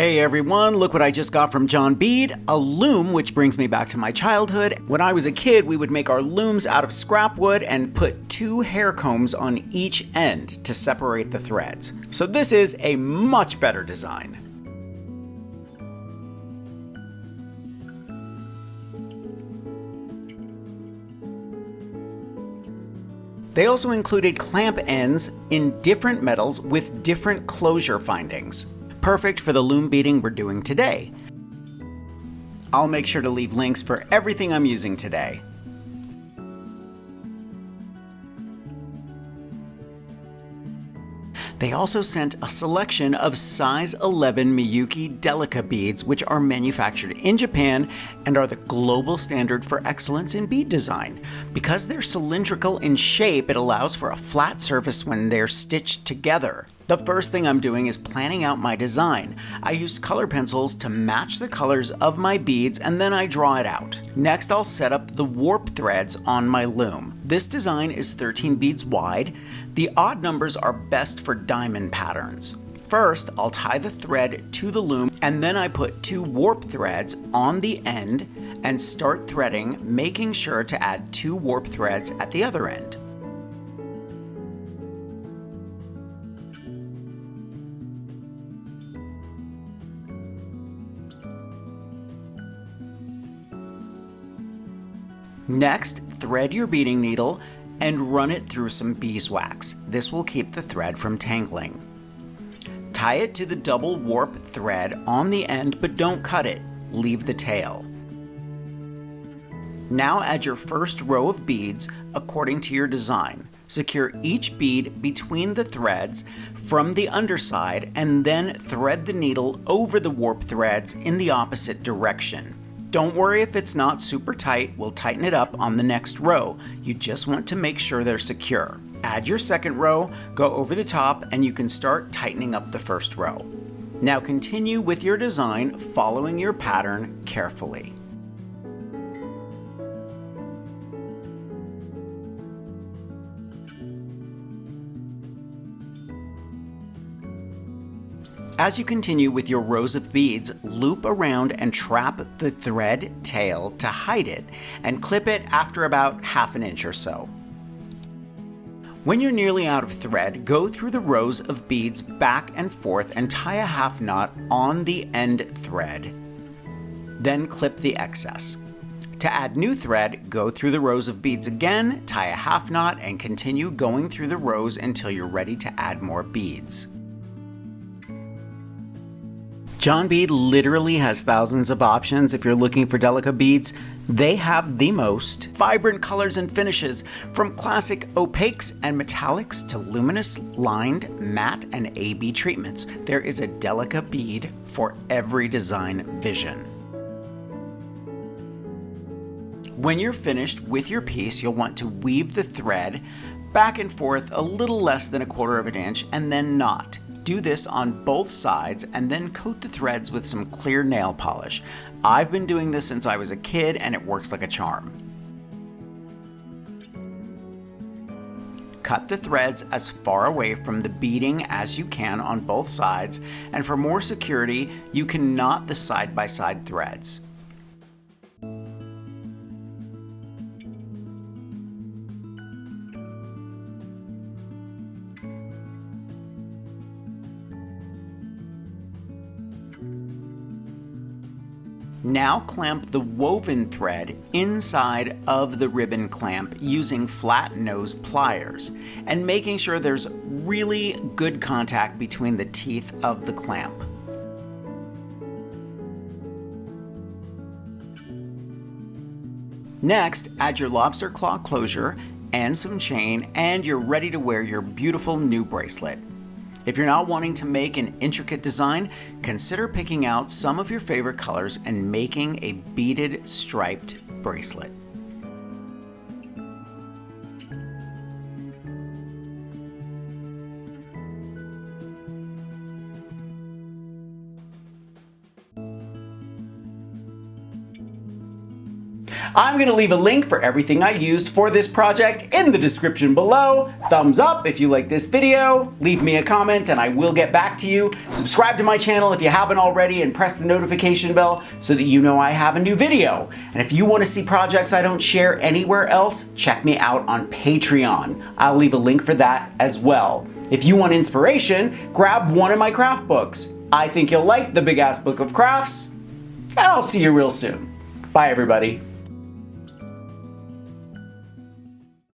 Hey everyone, look what I just got from John Bead, a loom, which brings me back to my childhood. When I was a kid, we would make our looms out of scrap wood and put 2 hair combs on each end to separate the threads. So this is a much better design. They also included clamp ends in different metals with different closure findings. Perfect for the loom beading we're doing today. I'll make sure to leave links for everything I'm using today. They also sent a selection of size 11 Miyuki Delica beads, which are manufactured in Japan and are the global standard for excellence in bead design. Because they're cylindrical in shape, it allows for a flat surface when they're stitched together. The first thing I'm doing is planning out my design. I used color pencils to match the colors of my beads, and then I draw it out. Next, I'll set up the warp threads on my loom. This design is 13 beads wide. The odd numbers are best for diamond patterns. First, I'll tie the thread to the loom, and then I put 2 warp threads on the end and start threading, making sure to add 2 warp threads at the other end. Next, thread your beading needle and run it through some beeswax. This will keep the thread from tangling. Tie it to the double warp thread on the end, but don't cut it. Leave the tail. Now add your first row of beads according to your design. Secure each bead between the threads from the underside and then thread the needle over the warp threads in the opposite direction. Don't worry if it's not super tight, we'll tighten it up on the next row. You just want to make sure they're secure. Add your second row, go over the top, and you can start tightening up the first row. Now continue with your design, following your pattern carefully. As you continue with your rows of beads, loop around and trap the thread tail to hide it and clip it after about ½ an inch or so. When you're nearly out of thread, go through the rows of beads back and forth and tie a half knot on the end thread. Then clip the excess. To add new thread, go through the rows of beads again, tie a half knot, and continue going through the rows until you're ready to add more beads. John Bead literally has thousands of options if you're looking for Delica beads. They have the most vibrant colors and finishes, from classic opaques and metallics to luminous, lined, matte, and AB treatments. There is a Delica bead for every design vision. When you're finished with your piece, you'll want to weave the thread back and forth a little less than ½ inch and then knot. Do this on both sides and then coat the threads with some clear nail polish. I've been doing this since I was a kid and it works like a charm. Cut the threads as far away from the beading as you can on both sides, and for more security, you can knot the side-by-side threads. Now clamp the woven thread inside of the ribbon clamp using flat nose pliers and making sure there's really good contact between the teeth of the clamp. Next, add your lobster claw closure and some chain, and you're ready to wear your beautiful new bracelet. If you're not wanting to make an intricate design, consider picking out some of your favorite colors and making a beaded striped bracelet. I'm going to leave a link for everything I used for this project in the description below. Thumbs up if you like this video, leave me a comment and I will get back to you. Subscribe to my channel if you haven't already and press the notification bell so that you know I have a new video. And if you want to see projects I don't share anywhere else, check me out on Patreon. I'll leave a link for that as well. If you want inspiration, grab one of my craft books. I think you'll like the Big Ass Book of Crafts, and I'll see you real soon. Bye everybody.